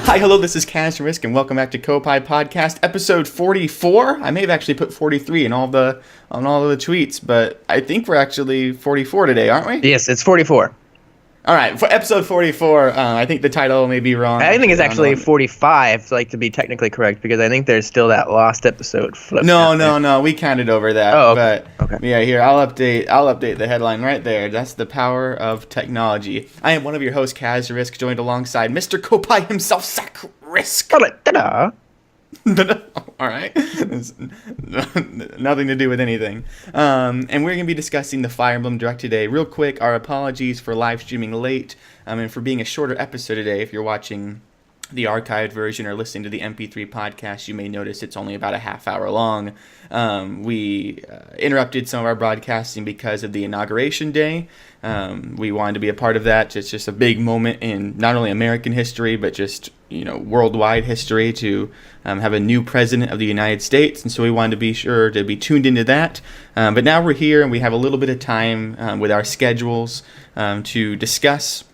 Hi, hello, this is Kaz Risk, and welcome back to Koppai Podcast, episode 44. I may have actually put 43 in all of the tweets, but I think we're actually 44 today, aren't we? Yes, it's 44. All right, for episode 44, I think the title may be wrong. I think it's actually 45, like to be technically correct, because I think there's still that lost episode. No, we counted over that. Oh, okay. But yeah, here I'll update the headline right there. That's the power of technology. I am one of your hosts, Kaz Risk, joined alongside Mr. Koppai himself, Zach Risk. Ta-da. All right. Nothing to do with anything. And we're going to be discussing the Fire Emblem Direct today. Real quick, our apologies for live streaming late and for being a shorter episode today. If you're watching the archived version or listening to the MP3 podcast, you may notice it's only about a half hour long. We interrupted some of our broadcasting because of the inauguration day. We wanted to be a part of that. It's just a big moment in not only American history, but just worldwide history to have a new president of the United States. And so we wanted to be sure to be tuned into that. But now we're here and we have a little bit of time with our schedules to discuss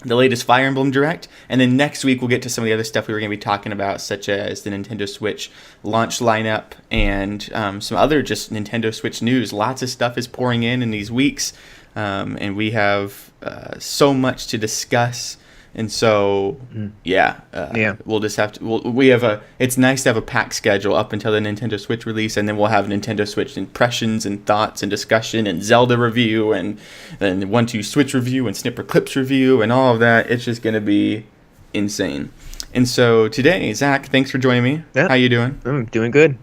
the latest Fire Emblem Direct, and then next week we'll get to some of the other stuff we were going to be talking about, such as the Nintendo Switch launch lineup and some other just Nintendo Switch news. Lots of stuff is pouring in these weeks, and we have so much to discuss. And so, we'll just have to. It's nice to have a packed schedule up until the Nintendo Switch release, and then we'll have Nintendo Switch impressions and thoughts and discussion and Zelda review and then 1-2 Switch review and Snipper Clips review and all of that. It's just gonna be insane. And so today, Zach, thanks for joining me. Yeah. How you doing? I'm doing good.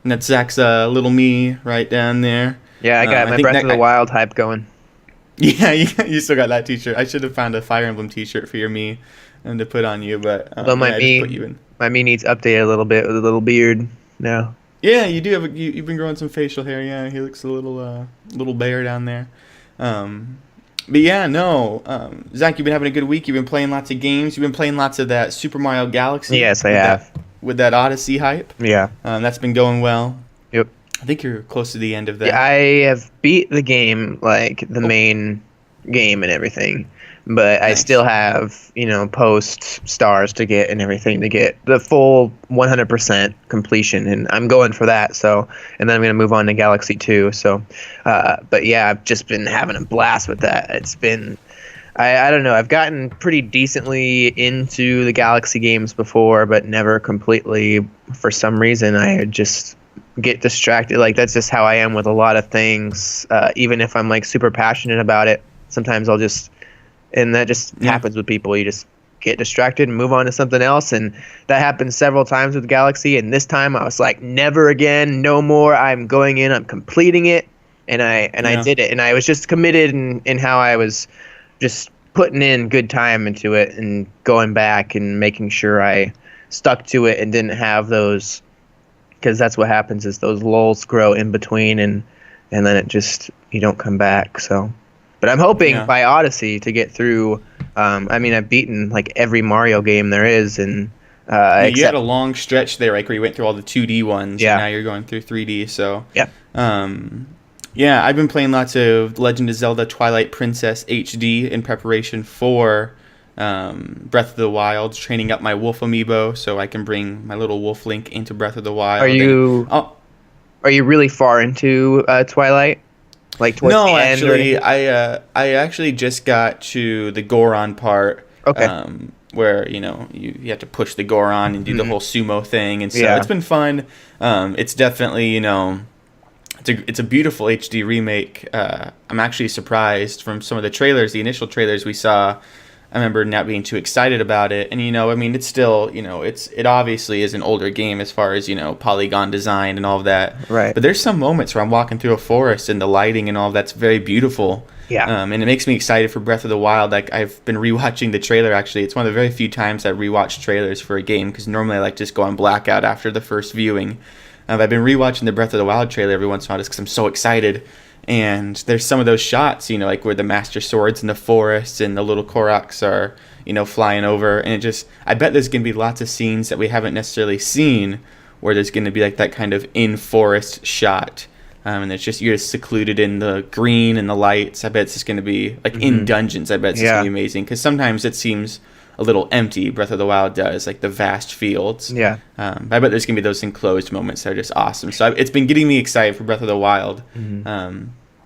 And that's Zach's little me right down there. Yeah, I got my Breath of the Wild hype going. Yeah, you still got that t-shirt. I should have found a Fire Emblem t-shirt for your me and to put on you, but my me needs updated a little bit with a little beard now. Yeah, you do have you've been growing some facial hair. Yeah, he looks a little bear down there. But yeah, no, Zach, you've been having a good week. You've been playing lots of games. You've been playing lots of that Super Mario Galaxy. Yes, I have. With that Odyssey hype. Yeah. That's been going well. Yep. I think you're close to the end of that. Yeah, I have beat the game, like the main game and everything, but nice. I still have, post stars to get and everything to get the full 100% completion, and I'm going for that. So, and then I'm going to move on to Galaxy 2. So, but yeah, I've just been having a blast with that. It's been, I don't know, I've gotten pretty decently into the Galaxy games before, but never completely. For some reason, I just get distracted. Like, that's just how I am with a lot of things. Even if I'm like super passionate about it, sometimes I'll just, and that just happens with people. You just get distracted and move on to something else. And that happened several times with Galaxy. And this time I was like, never again, no more. I'm going in, I'm completing it. And I did it. And I was just committed in how I was just putting in good time into it and going back and making sure I stuck to it and didn't have those, because that's what happens is those lulls grow in between and then it just, you don't come back. So, but I'm hoping by Odyssey to get through. I've beaten like every Mario game there is, and you had a long stretch there, like where you went through all the 2D ones. Yeah. And now you're going through 3D. So yeah. I've been playing lots of Legend of Zelda Twilight Princess HD in preparation for Breath of the Wild, training up my wolf amiibo so I can bring my little wolf Link into Breath of the Wild. Are you really far into Twilight? Like towards the end? Actually, I actually just got to the Goron part. Okay. Where you have to push the Goron and do the whole sumo thing, and so it's been fun. It's definitely it's a beautiful HD remake. I'm actually surprised from some of the trailers, the initial trailers we saw. I remember not being too excited about it, and it's still, it obviously is an older game as far as polygon design and all of that. Right. But there's some moments where I'm walking through a forest and the lighting and all of that's very beautiful. Yeah. And it makes me excited for Breath of the Wild. Like, I've been rewatching the trailer. Actually, it's one of the very few times I rewatch trailers for a game, because normally I like just go on blackout after the first viewing. I've been rewatching the Breath of the Wild trailer every once in a while just because I'm so excited. And there's some of those shots, like where the Master Swords in the forest and the little Koroks are, flying over. And I bet there's going to be lots of scenes that we haven't necessarily seen where there's going to be like that kind of in-forest shot. And it's just, you're just secluded in the green and the lights. I bet it's just going to be like in dungeons. I bet it's going to be amazing. Because sometimes it seems a little empty. Breath of the Wild does, like the vast fields. Yeah. I bet there's gonna be those enclosed moments that are just awesome. So it's been getting me excited for Breath of the Wild.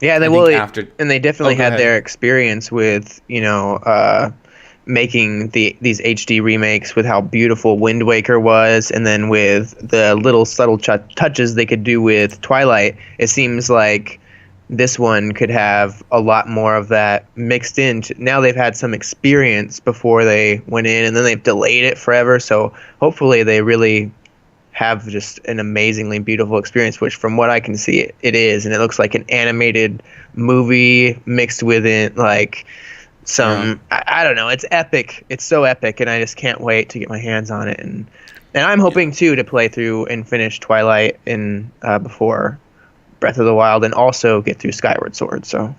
Yeah, they and they definitely had their experience with making these HD remakes with how beautiful Wind Waker was, and then with the little subtle touches they could do with Twilight. It seems like this one could have a lot more of that mixed in. Now they've had some experience before they went in, and then they've delayed it forever. So hopefully they really have just an amazingly beautiful experience, which from what I can see it is, and it looks like an animated movie mixed with it, like some I don't know, it's epic. It's so epic, and I just can't wait to get my hands on it, and I'm hoping too to play through and finish Twilight in before Breath of the Wild, and also get through Skyward Sword. So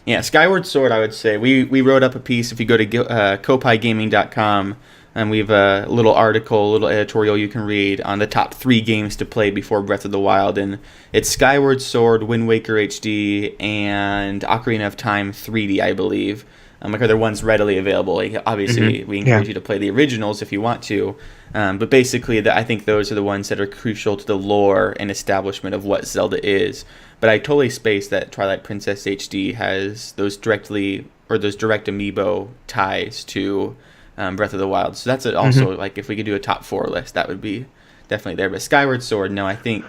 yeah, Skyward Sword, I would say we wrote up a piece. If you go to koppaigaming.com, and we have a little article, a little editorial you can read on the top 3 games to play before Breath of the Wild. And it's Skyward Sword, Wind Waker HD, and Ocarina of Time 3D, I believe. Like, are the ones readily available. Like, obviously, we encourage you to play the originals if you want to. But basically, I think those are the ones that are crucial to the lore and establishment of what Zelda is. But I totally spaced that Twilight Princess HD has those direct amiibo ties to Breath of the Wild. So that's also like, if we could do a top 4 list, that would be definitely there. But Skyward Sword, no, I think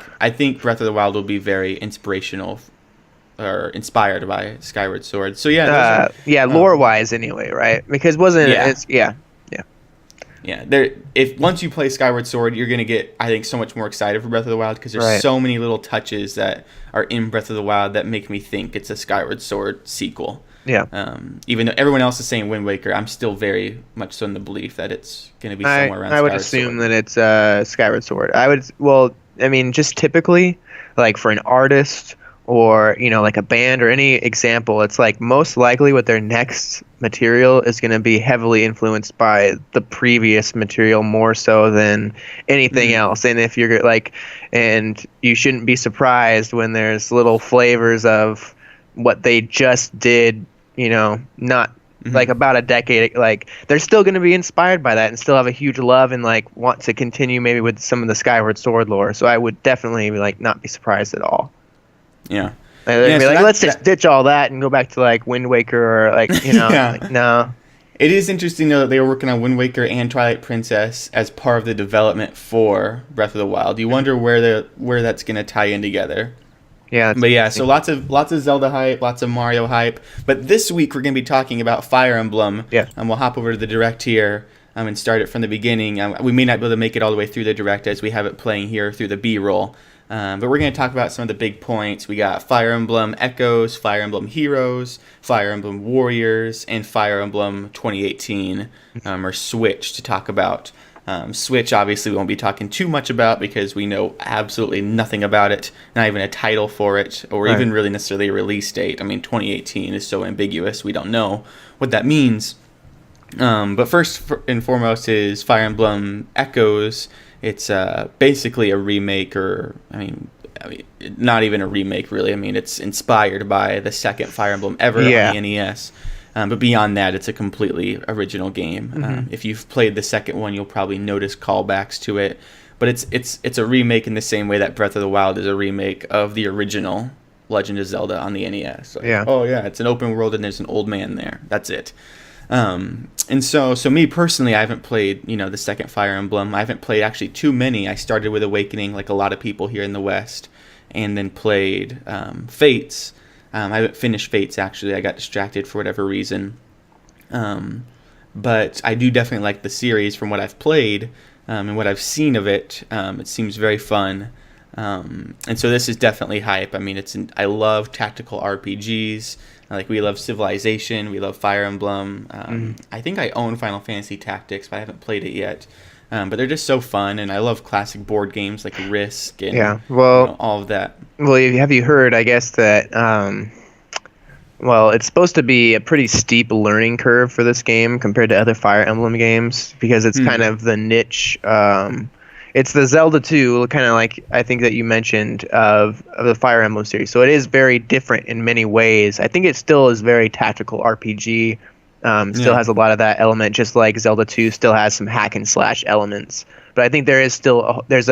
Breath of the Wild will be very inspirational or inspired by Skyward Sword. So yeah, lore wise anyway, right? Because if once you play Skyward Sword, you're gonna get, I think, so much more excited for Breath of the Wild, because there's so many little touches that are in Breath of the Wild that make me think it's a Skyward Sword sequel. Yeah. Even though everyone else is saying Wind Waker, I'm still very much so in the belief that it's going to be somewhere around. I would assume that it's Skyward Sword. Just typically, like for an artist or like a band or any example, it's like most likely what their next material is going to be heavily influenced by the previous material more so than anything else. And if you're and you shouldn't be surprised when there's little flavors of what they just did, not like about a decade, like they're still going to be inspired by that and still have a huge love and like want to continue maybe with some of the Skyward Sword lore. So I would definitely not be surprised at all. Yeah. Let's just ditch all that and go back to like Wind Waker or no. It is interesting though that they were working on Wind Waker and Twilight Princess as part of the development for Breath of the Wild. You wonder where that's going to tie in together. Yeah, but yeah, so lots of Zelda hype, lots of Mario hype. But this week we're going to be talking about Fire Emblem. Yeah. And we'll hop over to the Direct here and start it from the beginning. We may not be able to make it all the way through the Direct as we have it playing here through the B-roll. But we're going to talk about some of the big points. We got Fire Emblem Echoes, Fire Emblem Heroes, Fire Emblem Warriors, and Fire Emblem 2018, or Switch, to talk about. Switch, obviously, we won't be talking too much about because we know absolutely nothing about it, not even a title for it, or even really necessarily a release date. I mean, 2018 is so ambiguous, we don't know what that means. But first and foremost is Fire Emblem Echoes. It's basically a remake, or I mean, not even a remake, really. I mean, it's inspired by the second Fire Emblem ever on the NES. But beyond that, it's a completely original game. If you've played the second one, you'll probably notice callbacks to it. But it's a remake in the same way that Breath of the Wild is a remake of the original Legend of Zelda on the NES. Like, it's an open world and there's an old man there. That's it. And so me personally, I haven't played, the second Fire Emblem. I haven't played actually too many. I started with Awakening, like a lot of people here in the West, and then played Fates. I haven't finished Fates, actually. I got distracted for whatever reason. But I do definitely like the series from what I've played and what I've seen of it. It seems very fun. And so this is definitely hype. I mean, I love tactical RPGs. Like, we love Civilization. We love Fire Emblem. I think I own Final Fantasy Tactics, but I haven't played it yet. But they're just so fun, and I love classic board games like Risk and all of that. Well, have you heard, I guess, that it's supposed to be a pretty steep learning curve for this game compared to other Fire Emblem games, because it's kind of the niche. It's the Zelda 2, kind of like I think that you mentioned, of the Fire Emblem series. So it is very different in many ways. I think it still is very tactical RPG. Still Yeah. has a lot of that element, just like Zelda 2 still has some hack and slash elements. But I think there is still there's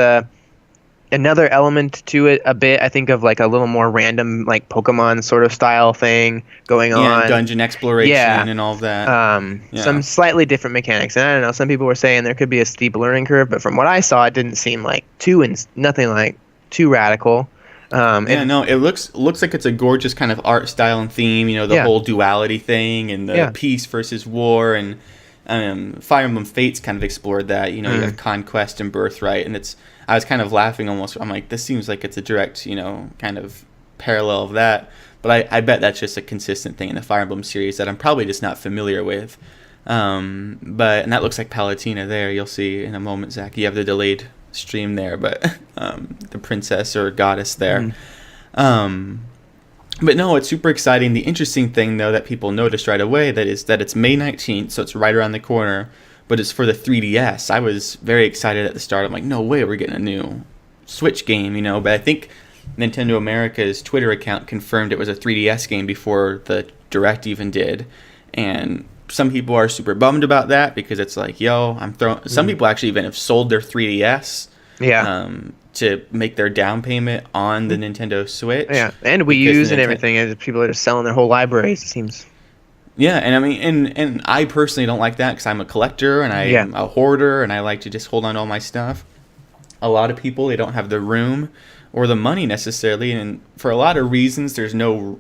another element to it a bit. I think of like a little more random, like Pokemon sort of style thing going Yeah, and on. dungeon exploration Yeah. and all of that. Some Yeah. slightly different mechanics, and I don't know. Some people were saying there could be a steep learning curve, but from what I saw, it didn't seem like nothing like too radical. Yeah, And no, it looks like it's a gorgeous kind of art style and theme. You know, the yeah, whole duality thing and the yeah, peace versus war, and Fire Emblem Fates kind of explored that. You know, you have conquest and birthright, and it's. I was kind of laughing almost. I'm like, this seems like it's a direct, kind of parallel of that. But I bet that's just a consistent thing in the Fire Emblem series that I'm probably just not familiar with. And that looks like Palutena there. You'll see in a moment, Zach. You have the delayed stream there, but the princess or goddess there. But no, it's super exciting. The interesting thing, though, that people noticed right away that it's May 19th, so it's right around the corner, but it's for the 3DS. I was very excited at the start. I'm like, no way, we're getting a new Switch game, But I think Nintendo America's Twitter account confirmed it was a 3DS game before the Direct even did. And some people are super bummed about that because it's like, yo, I'm throwing. Some people actually even have sold their 3DS. yeah, To make their down payment on the Nintendo Switch. yeah, and Wii because U's the and everything. And people are just selling their whole libraries. It seems. Yeah, and I mean, and I personally don't like that because I'm a collector and I'm a hoarder and I like to just hold on to all my stuff. A lot of people, they don't have the room or the money necessarily, and for a lot of reasons, there's no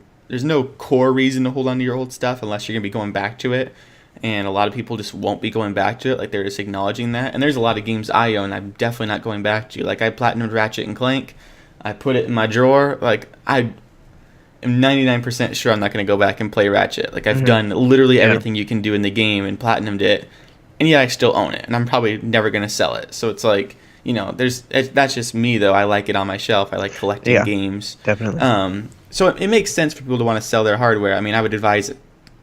core reason to hold on to your old stuff unless you're gonna be going back to it. And a lot of people just won't be going back to it, like they're just acknowledging that. And there's a lot of games I own I'm definitely not going back to. Like I platinumed Ratchet and Clank, I put it in my drawer. Like I am 99% sure I'm not going to go back and play Ratchet. Like I've done literally everything you can do in the game and platinumed it, and yet I still own it, and I'm probably never going to sell it. So it's like, that's just me though. I like it on my shelf. I like collecting games. Definitely. So it makes sense for people to want to sell their hardware. I mean, I would advise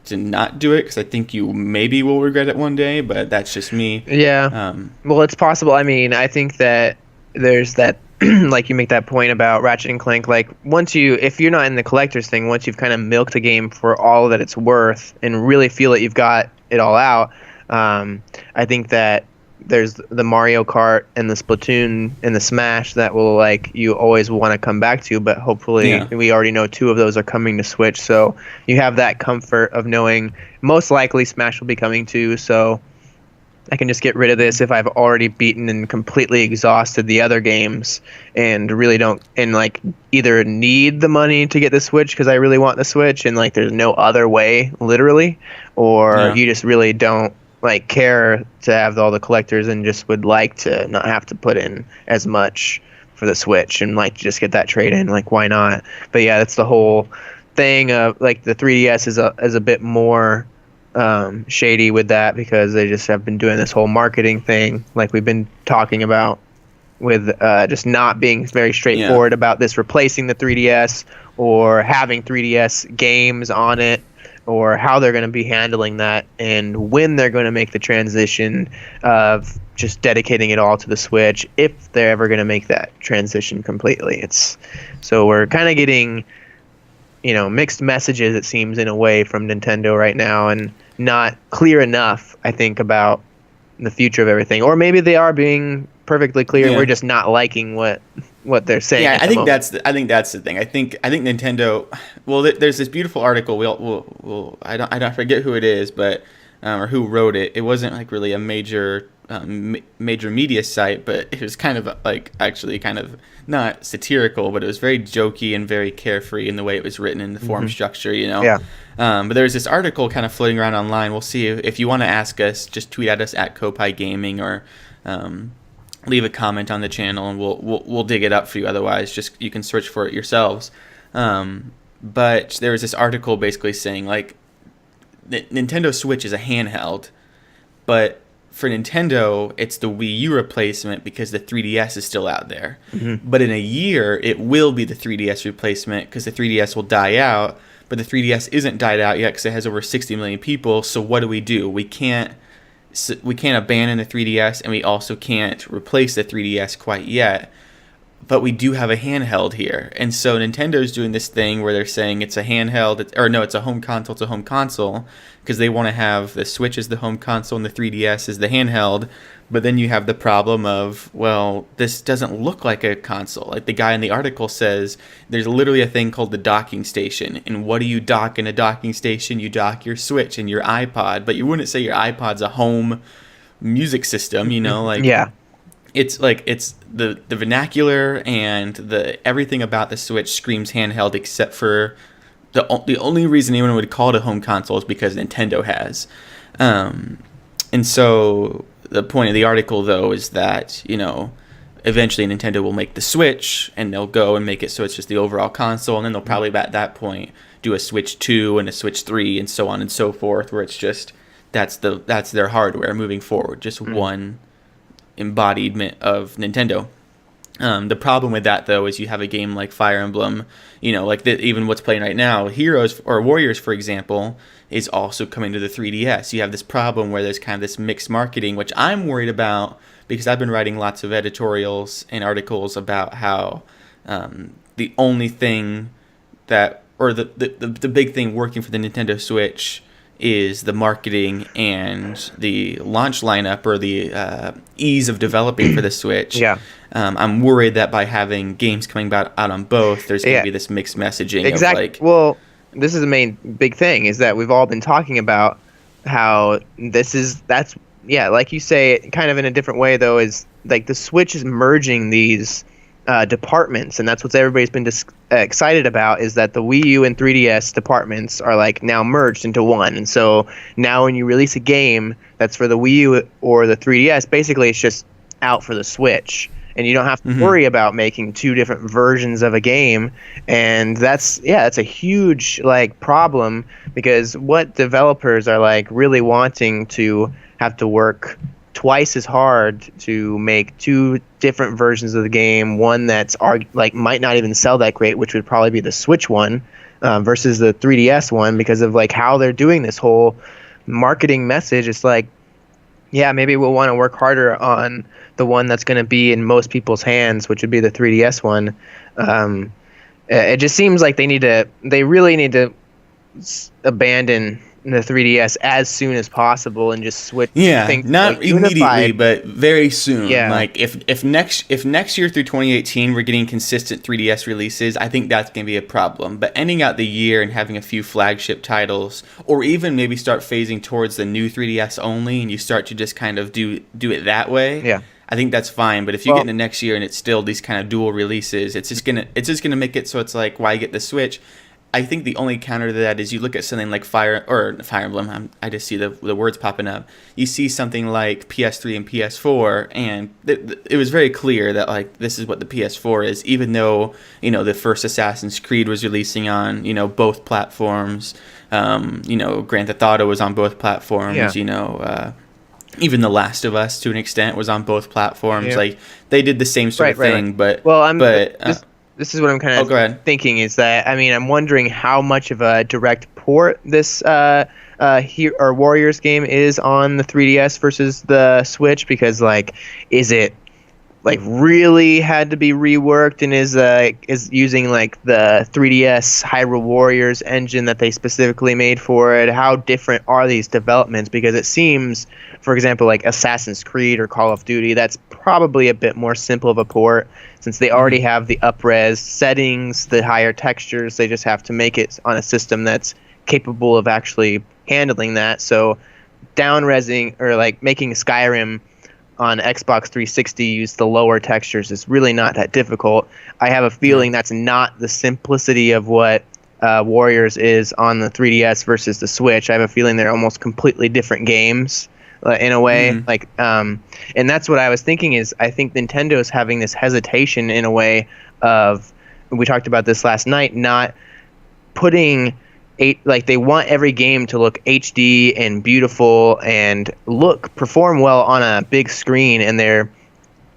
to not do it because I think you maybe will regret it one day, but that's just me. Yeah. Well, it's possible. I mean, I think that there's that, like you make that point about Ratchet and Clank. Like if you're not in the collector's thing, once you've kind of milked a game for all that it's worth and really feel that you've got it all out, I think that there's the Mario Kart and the Splatoon and the Smash that will you always want to come back to, but hopefully we already know 2 of those are coming to Switch, so you have that comfort of knowing most likely Smash will be coming too, so I can just get rid of this if I've already beaten and completely exhausted the other games and really don't either need the money to get the Switch because I really want the Switch and there's no other way literally, or you just really don't care to have all the collectors and just would like to not have to put in as much for the Switch and just get that trade in. Why not? But yeah, that's the whole thing of the 3DS is a bit more shady with that because they just have been doing this whole marketing thing like we've been talking about with just not being very straightforward about this replacing the 3DS or having 3DS games on it, or how they're going to be handling that and when they're going to make the transition of just dedicating it all to the Switch, if they're ever going to make that transition completely. So we're kind of getting, mixed messages, it seems, in a way from Nintendo right now, and not clear enough, I think, about the future of everything. Or maybe they are being perfectly clear and we're just not liking what they're saying. Yeah, I think that's the thing. I think Nintendo. Well, there's this beautiful article. I don't forget who it is, but or who wrote it. It wasn't really a major media site, but it was kind of actually kind of not satirical, but it was very jokey and very carefree in the way it was written in the form structure. Yeah. But there was this article kind of floating around online. We'll see if you want to ask us, just tweet at us at Koppai Gaming or. Leave a comment on the channel and we'll dig it up for you. Otherwise, just you can search for it yourselves. But there was this article basically saying Nintendo Switch is a handheld, but for Nintendo it's the Wii U replacement because the 3DS is still out there. But in a year it will be the 3DS replacement because the 3DS will die out. But the 3DS isn't died out yet because it has over 60 million people. So what do? We can't abandon the 3DS, and we also can't replace the 3DS quite yet. but we do have a handheld here. And so Nintendo's doing this thing where they're saying it's a handheld, or no, it's a home console to home console, because they want to have the Switch as the home console and the 3DS as the handheld. But then you have the problem of, well, this doesn't look like a console. Like the guy in the article says, there's literally a thing called the docking station. And what do you dock in a docking station? You dock your Switch and your iPod, but you wouldn't say your iPod's a home music system, you know, like Yeah. it's like it's the vernacular and the everything about the Switch screams handheld, except for the only reason anyone would call it a home console is because Nintendo has. And so the point of the article, though, is that, you know, eventually Nintendo will make the Switch, and they'll go and make it so it's just the overall console, and then they'll probably at that point do a Switch 2 and a Switch 3 and so on and so forth, where it's just that's their hardware moving forward, just one embodiment of Nintendo. The problem with that, though, is you have a game like Fire Emblem, you know, like even what's playing right now, Heroes or Warriors, for example, is also coming to the 3DS. You have this problem where there's kind of this mixed marketing, which I'm worried about because I've been writing lots of editorials and articles about how the only thing that, or the big thing working for the Nintendo Switch is the marketing and the launch lineup, or the ease of developing for the Switch. Yeah. I'm worried that by having games coming out on both, there's going to be this mixed messaging. Exactly. Of like, well, this is the main big thing, is that we've all been talking about how that's like you say, kind of in a different way, though, is like the Switch is merging these departments, and that's what everybody's been excited about, is that the Wii U and 3DS departments are like now merged into one. And so now when you release a game that's for the Wii U or the 3DS, basically it's just out for the Switch, and you don't have to worry about making two different versions of a game. And that's a huge like problem, because what developers are like really wanting to have to work twice as hard to make two different versions of the game, one that's like might not even sell that great, which would probably be the Switch one, versus the 3DS one, because of like how they're doing this whole marketing message. It's like, yeah, maybe we'll want to work harder on the one that's going to be in most people's hands, which would be the 3DS one. It just seems like they really need to abandon the 3DS as soon as possible and just switch. Not like immediately, but very soon. Yeah. Like if next year through 2018 we're getting consistent 3DS releases, I think that's going to be a problem. But ending out the year and having a few flagship titles, or even maybe start phasing towards the new 3DS only, and you start to just kind of do it that way. Yeah. I think that's fine. But if you get into next year and it's still these kind of dual releases, it's just gonna make it so it's like, why get the Switch? I think the only counter to that is you look at something like Fire Emblem. I just see the words popping up. You see something like PS3 and PS4, and it was very clear that like this is what the PS4 is. Even though, you know, the first Assassin's Creed was releasing on, you know, both platforms. You know, Grand Theft Auto was on both platforms. Yeah. You know, even The Last of Us to an extent was on both platforms. Yeah. Like they did the same sort of thing, right. but. This is what I'm kind of go ahead. thinking, is that, I mean, I'm wondering how much of a direct port this Warriors game is on the 3DS versus the Switch, because like, is it like really had to be reworked, and is using like the 3DS Hyrule Warriors engine that they specifically made for it? How different are these developments? Because it seems, for example, like Assassin's Creed or Call of Duty, that's probably a bit more simple of a port, since they already have the up-res settings, the higher textures. They just have to make it on a system that's capable of actually handling that. So down-resing, or like making Skyrim on Xbox 360 use the lower textures is really not that difficult. I have a feeling that's not the simplicity of what Warriors is on the 3DS versus the Switch. I have a feeling they're almost completely different games. In a way, and that's what I was thinking, is I think Nintendo is having this hesitation in a way of, we talked about this last night, not putting like they want every game to look HD and beautiful and perform well on a big screen, and they're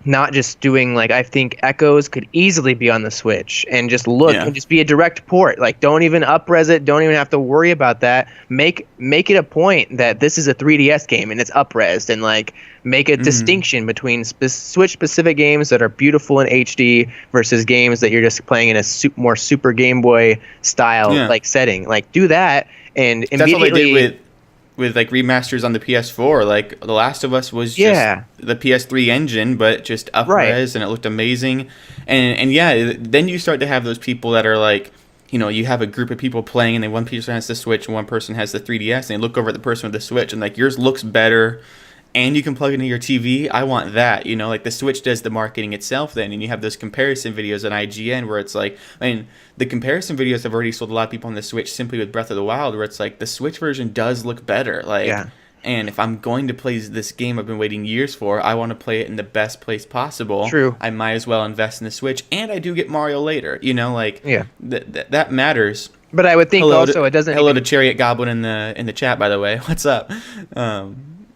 not just doing like, I think Echoes could easily be on the Switch and just look Yeah. and just be a direct port. Like, don't even up-res it, don't even have to worry about that. Make it a point that this is a 3DS game and it's up-resed, and like make a distinction between Switch specific games that are beautiful in HD versus games that you're just playing in a more Super Game Boy style like setting. Like, do that, and That's immediately all they did with like remasters on the PS4. Like The Last of Us was just the PS3 engine, but just up-res, and it looked amazing. And yeah, then you start to have those people that are like, you know, you have a group of people playing, and then one person has the Switch and one person has the 3DS, and they look over at the person with the Switch and like, yours looks better, and you can plug it into your TV. I want that, you know, like the Switch does the marketing itself then, and you have those comparison videos on IGN where it's like, I mean, the comparison videos have already sold a lot of people on the Switch simply with Breath of the Wild, where it's like the Switch version does look better, like, and if I'm going to play this game I've been waiting years for, I want to play it in the best place possible. True. I might as well invest in the Switch, and I do get Mario later, you know, like, that matters. But I would think it doesn't. Hello to Chariot Goblin in the chat, by the way. What's up?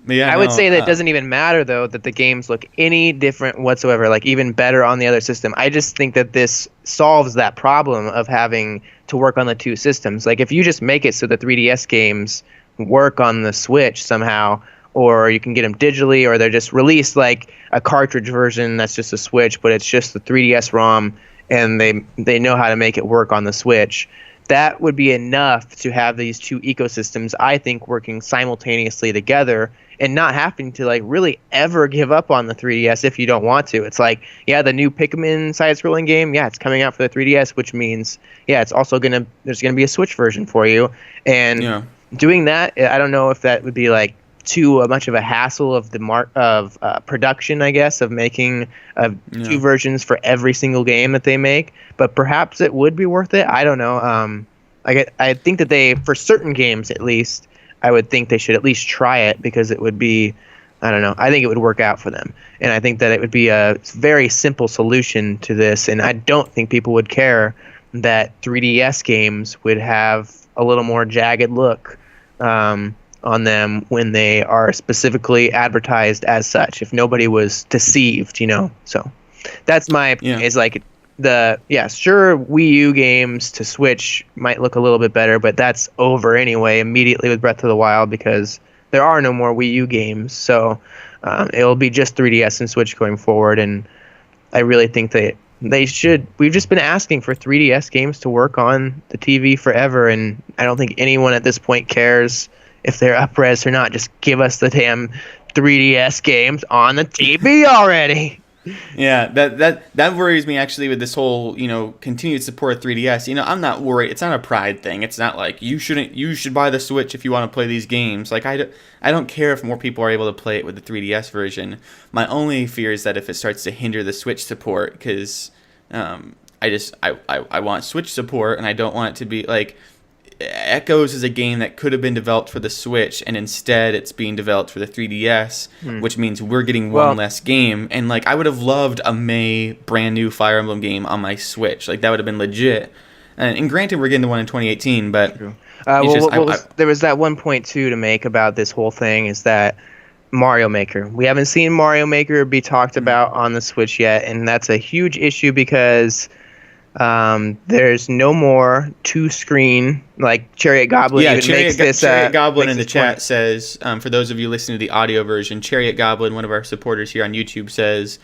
Yeah, I would say that it doesn't even matter, though, that the games look any different whatsoever, like even better on the other system. I just think that this solves that problem of having to work on the two systems. Like, if you just make it so the 3DS games work on the Switch somehow, or you can get them digitally, or they're just released like a cartridge version that's just a Switch, but it's just the 3DS ROM, and they know how to make it work on the Switch, that would be enough to have these two ecosystems, I think, working simultaneously together, and not having to like really ever give up on the 3DS if you don't want to. It's like, yeah, the new Pikmin side-scrolling game, yeah, it's coming out for the 3DS, which means, yeah, it's also there's gonna be a Switch version for you. And doing that, I don't know if that would be like too much of a hassle of the production, I guess, of making two versions for every single game that they make. But perhaps it would be worth it. I don't know. I think that for certain games at least, I would think they should at least try it, because it would be, I don't know, I think it would work out for them. And I think that it would be a very simple solution to this. And I don't think people would care that 3DS games would have a little more jagged look on them when they are specifically advertised as such, if nobody was deceived, you know. So that's my opinion. Is like, sure, Wii U games to Switch might look a little bit better, but that's over anyway immediately with Breath of the Wild, because there are no more Wii U games. So it'll be just 3DS and Switch going forward. And I really think that they should. We've just been asking for 3DS games to work on the TV forever, and I don't think anyone at this point cares if they're up-res or not. Just give us the damn 3DS games on the TV already. Yeah, that worries me actually with this whole, you know, continued support of 3DS. You know, I'm not worried. It's not a pride thing. It's not like you should buy the Switch if you want to play these games. Like, I don't care if more people are able to play it with the 3DS version. My only fear is that if it starts to hinder the Switch support, because I want Switch support, and I don't want it to be like, Echoes is a game that could have been developed for the Switch, and instead it's being developed for the 3DS, which means we're getting one less game. And like, I would have loved a May brand new Fire Emblem game on my Switch. Like, that would have been legit. And granted, we're getting the one in 2018, but there was that one point too to make about this whole thing, is that Mario Maker. We haven't seen Mario Maker be talked about on the Switch yet, and that's a huge issue because there's no more two-screen, like Chariot Goblin. Chariot Goblin in the chat says, for those of you listening to the audio version, Chariot Goblin, one of our supporters here on YouTube, says,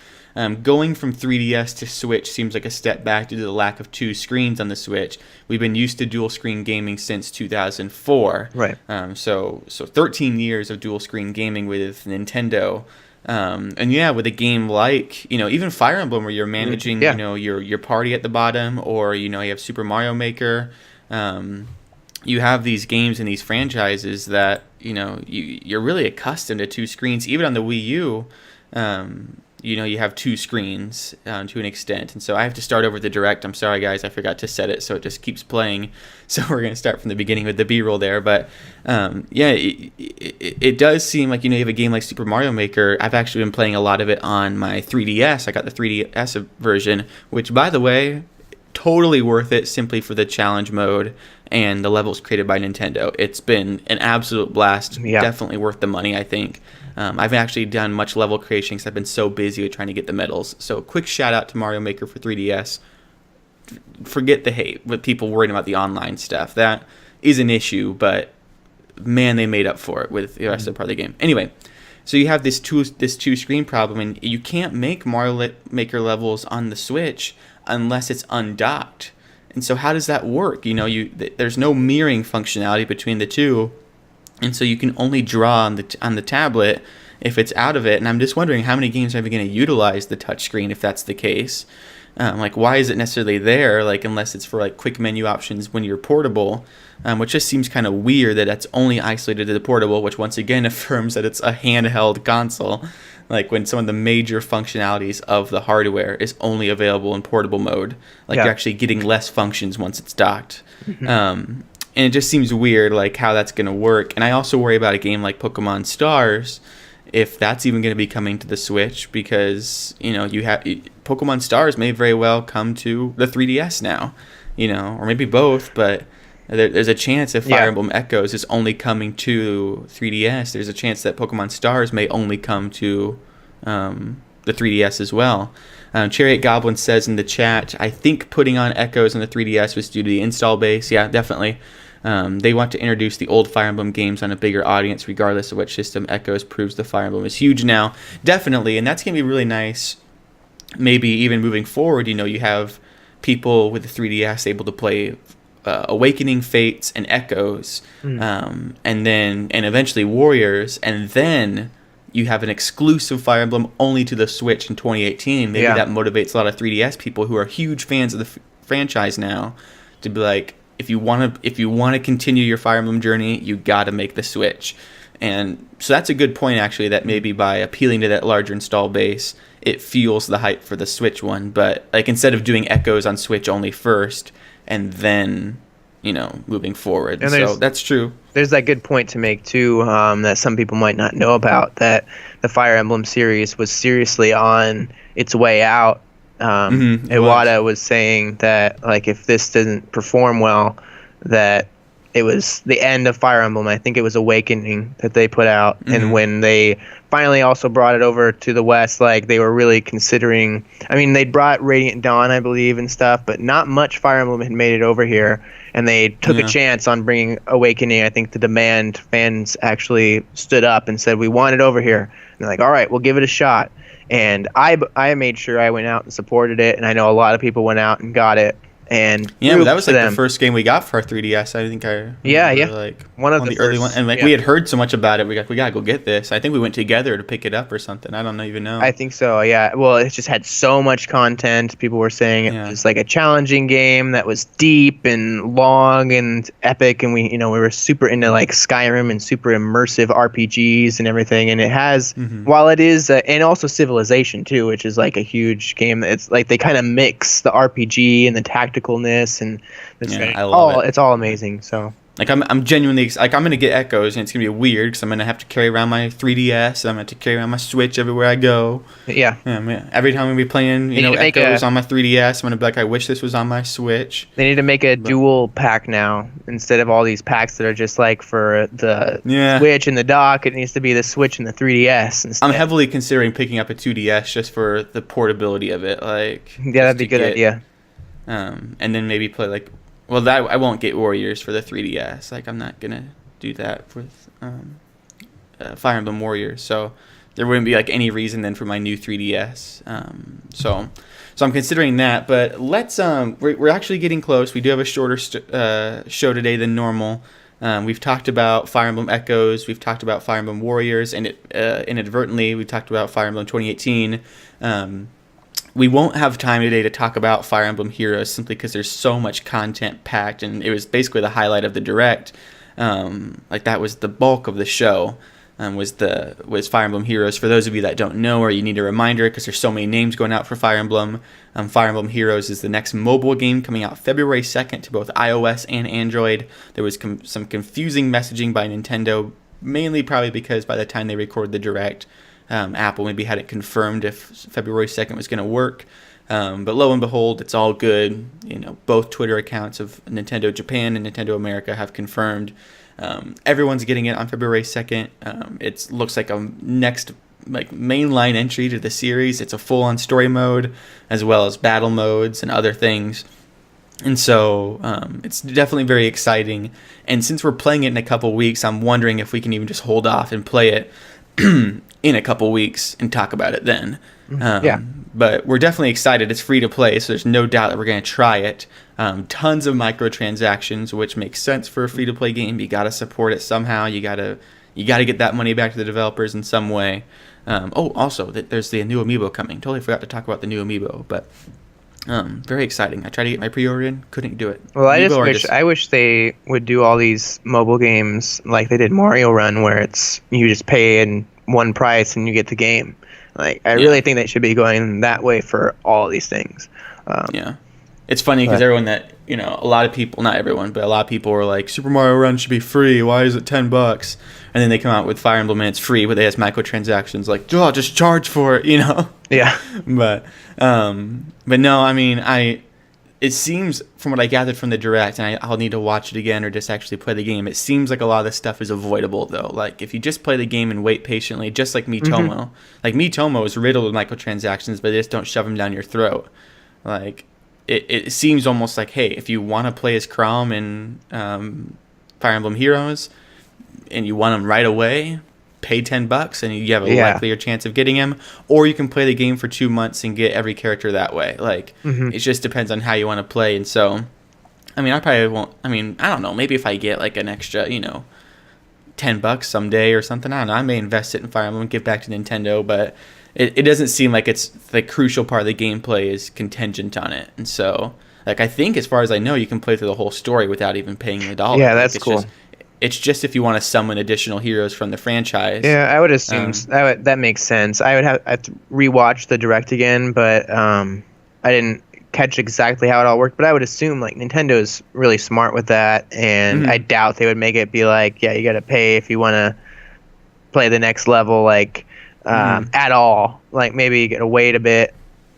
going from 3DS to Switch seems like a step back due to the lack of two screens on the Switch. We've been used to dual-screen gaming since 2004. Right. So 13 years of dual-screen gaming with Nintendo. And yeah, with a game like, you know, even Fire Emblem, where you're managing, you know, your party at the bottom, or, you know, you have Super Mario Maker, you have these games and these franchises that, you know, you're really accustomed to two screens. Even on the Wii U, you know, you have two screens to an extent. And so I have to start over the Direct. I'm sorry, guys, I forgot to set it, so it just keeps playing. So we're going to start from the beginning with the B-roll there. But yeah, it does seem like, you know, you have a game like Super Mario Maker. I've actually been playing a lot of it on my 3DS. I got the 3DS version, which, by the way, totally worth it simply for the challenge mode and the levels created by Nintendo. It's been an absolute blast. Yeah. Definitely worth the money, I think. I've actually done much level creation because I've been so busy with trying to get the medals. So quick shout out to Mario Maker for 3DS. Forget the hate with people worrying about the online stuff. That is an issue, but man, they made up for it with the rest of the part of the game. Anyway, so you have this two screen problem, and you can't make Mario Maker levels on the Switch unless it's undocked. And so how does that work? You know, there's no mirroring functionality between the two, and so you can only draw on the tablet if it's out of it. And I'm just wondering how many games are going to utilize the touchscreen if that's the case. Like, why is it necessarily there? Like, unless it's for like quick menu options when you're portable, which just seems kind of weird that that's only isolated to the portable, which once again affirms that it's a handheld console. Like, when some of the major functionalities of the hardware is only available in portable mode, like you're actually getting less functions once it's docked. And it just seems weird, like how that's going to work. And I also worry about a game like Pokemon Stars, if that's even going to be coming to the Switch, because, you know, you have Pokemon Stars may very well come to the 3DS now, you know, or maybe both, but there's a chance if Fire Emblem Echoes is only coming to 3DS, there's a chance that Pokemon Stars may only come to the 3DS as well. Chariot Goblin says in the chat, I think putting on Echoes on the 3DS was due to the install base. Yeah, definitely. They want to introduce the old Fire Emblem games on a bigger audience, regardless of which system. Echoes proves the Fire Emblem is huge now. Definitely, and that's going to be really nice. Maybe even moving forward, you know, you have people with the 3DS able to play Awakening, Fates, and Echoes, and eventually Warriors, and then you have an exclusive Fire Emblem only to the Switch in 2018. Maybe that motivates a lot of 3DS people who are huge fans of the franchise now to be like, if you want to continue your Fire Emblem journey, you got to make the Switch. And so that's a good point, actually, that maybe by appealing to that larger install base, it fuels the hype for the Switch one. But like, instead of doing Echoes on Switch only first and then, you know, moving forward. And so that's true. There's that good point to make too, that some people might not know about, that the Fire Emblem series was seriously on its way out. Iwata was saying that, like, if this didn't perform well, that it was the end of Fire Emblem. I think it was Awakening that they put out, and when they finally also brought it over to the West, like, they were really considering, I mean, they brought Radiant Dawn, I believe, and stuff, but not much Fire Emblem had made it over here, and they took a chance on bringing Awakening. I think the demand fans actually stood up and said, we want it over here, and they're like, all right, we'll give it a shot. And I made sure I went out and supported it, and I know a lot of people went out and got it. And but that was like the first game we got for our 3DS. I think I remember, like one of the early one, and like we had heard so much about it. We gotta go get this. I think we went together to pick it up or something. I don't even know. I think so. Yeah. Well, it just had so much content. People were saying it was like a challenging game that was deep and long and epic, and we were super into like Skyrim and super immersive RPGs and everything. And it has, while it is, and also Civilization too, which is like a huge game. It's like they kind of mix the RPG and the tacticalness, and I love it. It's all amazing. So like I'm genuinely like, I'm gonna get Echoes, and it's gonna be weird because I'm gonna have to carry around my 3DS, and I'm gonna have to carry around my Switch everywhere I go. Yeah. Every time we be playing, Echoes on my 3DS, I'm gonna be like, I wish this was on my Switch. They need to make a dual pack now instead of all these packs that are just like for the Switch and the dock. It needs to be the Switch and the 3DS instead. I'm heavily considering picking up a 2DS just for the portability of it. Like, that'd be a good idea. And then maybe play like, well, that I won't get Warriors for the 3DS. Like, I'm not gonna do that with Fire Emblem Warriors. So there wouldn't be like any reason then for my new 3DS. So I'm considering that. But let's we're actually getting close. We do have a shorter show today than normal. We've talked about Fire Emblem Echoes. We've talked about Fire Emblem Warriors, and inadvertently we talked about Fire Emblem 2018. We won't have time today to talk about Fire Emblem Heroes simply because there's so much content packed, and it was basically the highlight of the Direct. Like, that was the bulk of the show, was Fire Emblem Heroes. For those of you that don't know, or you need a reminder because there's so many names going out for Fire Emblem, Fire Emblem Heroes is the next mobile game coming out February 2nd to both iOS and Android. There was some confusing messaging by Nintendo, mainly probably because by the time they recorded the Direct, Apple maybe hadn't confirmed if February 2nd was going to work. But lo and behold, it's all good. Both Twitter accounts of Nintendo Japan and Nintendo America have confirmed everyone's getting it on February 2nd. It looks like a next mainline entry to the series. It's a full-on story mode as well as battle modes and other things. And so it's definitely very exciting. And since we're playing it in a couple weeks, I'm wondering if we can even just hold off and play it in a couple weeks and talk about it then. Yeah. But we're definitely excited. It's free to play, so there's no doubt that we're going to try it. Tons of microtransactions, which makes sense for a free-to-play game. You got to support it somehow. You got to get that money back to the developers in some way. Also, there's the new amiibo coming. Totally forgot to talk about the new amiibo, but very exciting. I tried to get my pre-order in, couldn't do it. Well, I wish they would do all these mobile games like they did Mario Run, where it's you just pay in one price and you get the game. I really think they should be going that way for all these things. It's funny because everyone that, a lot of people, not everyone, but a lot of people were like, Super Mario Run should be free. Why is it $10? And then they come out with Fire Emblem and it's free, but they have microtransactions like, oh, just charge for it, Yeah. But no, I mean, it seems, from what I gathered from the Direct, and I'll need to watch it again or just actually play the game, it seems like a lot of this stuff is avoidable, though. Like, if you just play the game and wait patiently, just like Miitomo. Mm-hmm. Like, Miitomo is riddled with microtransactions, but they just don't shove them down your throat. Like, it seems almost like, hey, if you want to play as Chrom in Fire Emblem Heroes, and you want him right away, pay $10 and you have a likelier chance of getting him, or you can play the game for 2 months and get every character that way. Like, it just depends on how you want to play. And so, I mean, I probably won't. I mean, I don't know. Maybe if I get like an extra, $10 someday or something, I don't know. I may invest it in Fire Emblem and give back to Nintendo, but it doesn't seem like it's the crucial part of the gameplay is contingent on it. And so, like, I think as far as I know, you can play through the whole story without even paying $1. Yeah, that's cool. It's just if you want to summon additional heroes from the franchise. Yeah, I would assume that makes sense. I would have to rewatch the Direct again, but I didn't catch exactly how it all worked. But I would assume like Nintendo's really smart with that, and I doubt they would make it be like, yeah, you got to pay if you want to play the next level, like at all. Like maybe you got to wait a bit.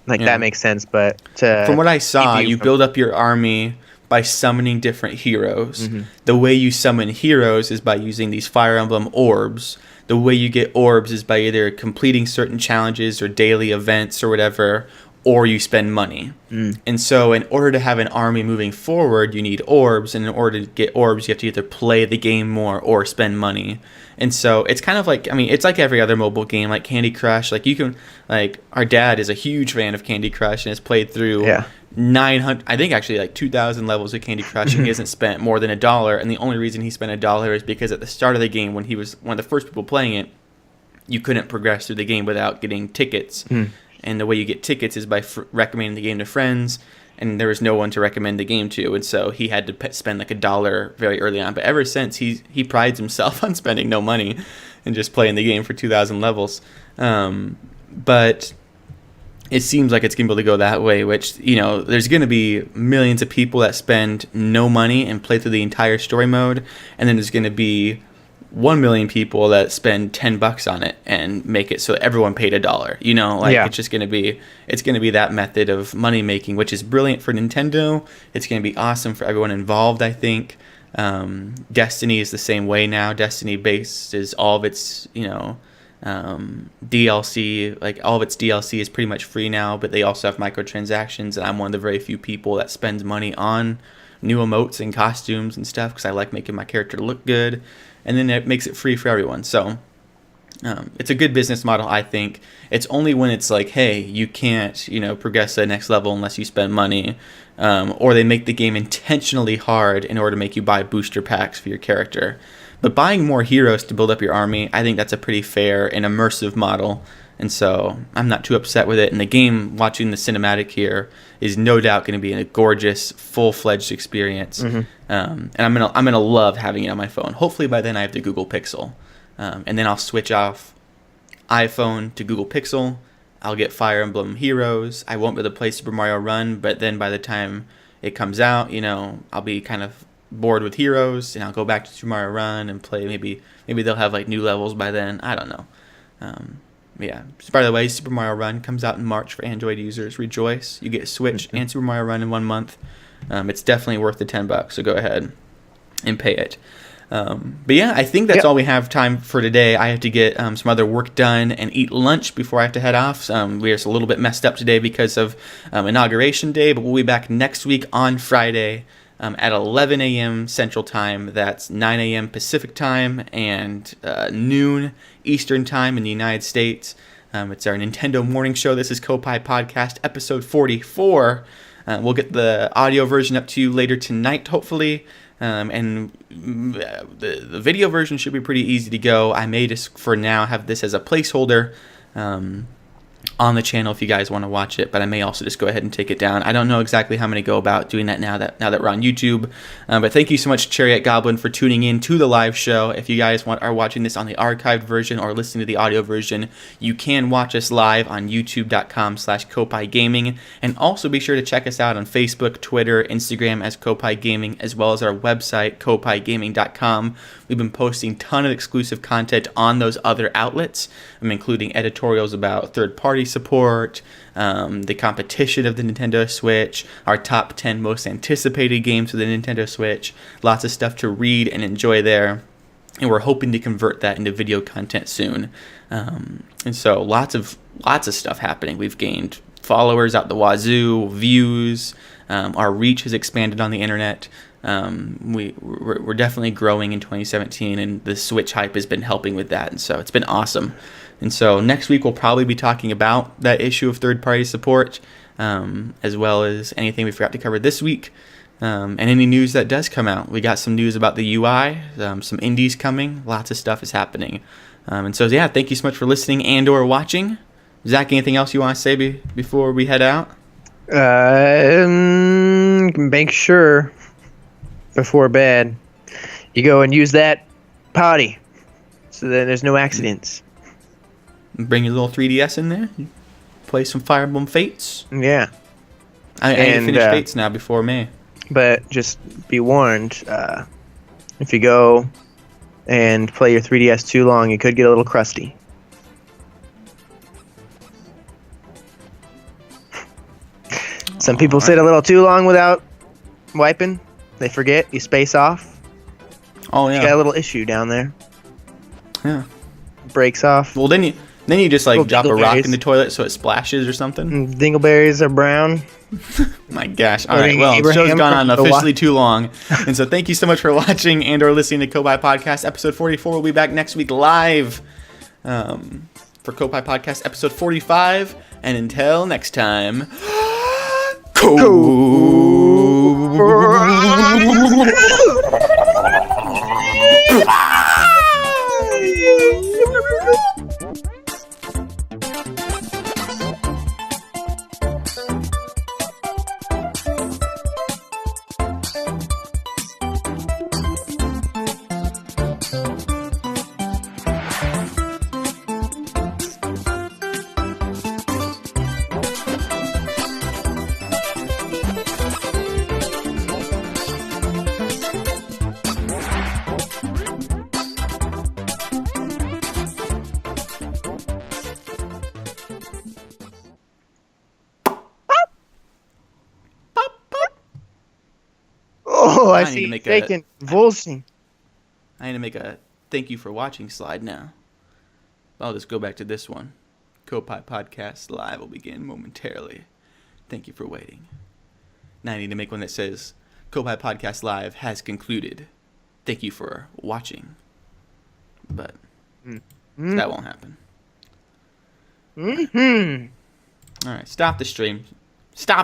Like that makes sense, but from what I saw, you build up your army by summoning different heroes. The way you summon heroes is by using these Fire Emblem orbs. The way you get orbs is by either completing certain challenges or daily events or whatever, or you spend money. And so in order to have an army moving forward, you need orbs, and in order to get orbs, you have to either play the game more or spend money. And so it's kind of like, I mean, it's like every other mobile game, like Candy Crush. Like you can, like our dad is a huge fan of Candy Crush and has played through 900, I think actually like 2,000 levels of Candy Crush, and he hasn't spent more than $1. And the only reason he spent $1 is because at the start of the game, when he was one of the first people playing it, you couldn't progress through the game without getting tickets. And the way you get tickets is by recommending the game to friends, and there was no one to recommend the game to, and so he had to spend like $1 very early on. But ever since, he prides himself on spending no money and just playing the game for 2,000 levels. But it seems like it's going to be able to go that way, which, there's going to be millions of people that spend no money and play through the entire story mode, and then there's going to be 1 million people that spend $10 on it and make it so everyone paid $1. It's just going to be that method of money making, which is brilliant for Nintendo. It's going to be awesome for everyone involved, I think. Destiny is the same way now. Destiny bases all of its, DLC, like all of its DLC is pretty much free now, but they also have microtransactions, and I'm one of the very few people that spends money on new emotes and costumes and stuff because I like making my character look good. And then it makes it free for everyone. So it's a good business model, I think. It's only when it's like, hey, you can't, progress to the next level unless you spend money, or they make the game intentionally hard in order to make you buy booster packs for your character. But buying more heroes to build up your army, I think that's a pretty fair and immersive model. And so I'm not too upset with it. And the game, watching the cinematic here, is no doubt going to be a gorgeous, full-fledged experience. And I'm gonna love having it on my phone. Hopefully by then I have the Google Pixel, and then I'll switch off iPhone to Google Pixel. I'll get Fire Emblem Heroes. I won't be able to play Super Mario Run, but then by the time it comes out, I'll be kind of bored with Heroes, and I'll go back to Super Mario Run and play. Maybe they'll have like new levels by then. I don't know. Yeah. By the way, Super Mario Run comes out in March for Android users. Rejoice! You get Switch and Super Mario Run in 1 month. It's definitely worth the $10. So go ahead and pay it. But yeah, I think that's all we have time for today. I have to get some other work done and eat lunch before I have to head off. We're just a little bit messed up today because of Inauguration Day, but we'll be back next week on Friday at 11 a.m. Central Time. That's 9 a.m. Pacific Time and noon Eastern Time in the United States. It's our Nintendo morning show. This is Koppai Podcast, episode 44. We'll get the audio version up to you later tonight, hopefully. And the video version should be pretty easy to go. I may just, for now, have this as a placeholder on the channel if you guys want to watch it, but I may also just go ahead and take it down. I don't know exactly how I'm going to go about doing that now that we're on YouTube. But thank you so much, Chariot Goblin, for tuning in to the live show. If you guys are watching this on the archived version or listening to the audio version, you can watch us live on youtube.com/Koppai Gaming. And also be sure to check us out on Facebook, Twitter, Instagram as Koppai Gaming, as well as our website, koppaigaming.com. We've been posting a ton of exclusive content on those other outlets, including editorials about third-party support, the competition of the Nintendo Switch, our top 10 most anticipated games for the Nintendo Switch, lots of stuff to read and enjoy there. And we're hoping to convert that into video content soon. And so lots of stuff happening. We've gained followers out the wazoo, views, our reach has expanded on the internet. We're definitely growing in 2017, and the Switch hype has been helping with that, and so it's been awesome. And so next week we'll probably be talking about that issue of third-party support, as well as anything we forgot to cover this week, and any news that does come out. We got some news about the UI, some indies coming, lots of stuff is happening. And so yeah, thank you so much for listening and or watching. Zach, anything else you want to say before we head out? Make sure before bed you go and use that potty so that there's no accidents. Bring your little 3DS in there. Play some Fire Emblem Fates. Yeah. I need to finish Fates now before May. But just be warned, if you go and play your 3DS too long, it could get a little crusty. Some people sit a little too long without wiping. They forget. You space off. Oh yeah. You got a little issue down there. Yeah. Breaks off. Well, then you just like drop a rock dingleberries in the toilet so it splashes or something. Dingleberries are brown. My gosh. All right. Well, the show's gone on officially too long. And so thank you so much for watching and or listening to Koppai Podcast episode 44. We'll be back next week live for Koppai Podcast episode 45. And until next time, Oh, I I need see. to make Taking convulsing. I need to make a thank you for watching slide now. I'll just go back to this one. Koppai Podcast Live will begin momentarily. Thank you for waiting. Now I need to make one that says Koppai Podcast Live has concluded. Thank you for watching. But that won't happen. Mm-hmm. All right, stop the stream. Stop.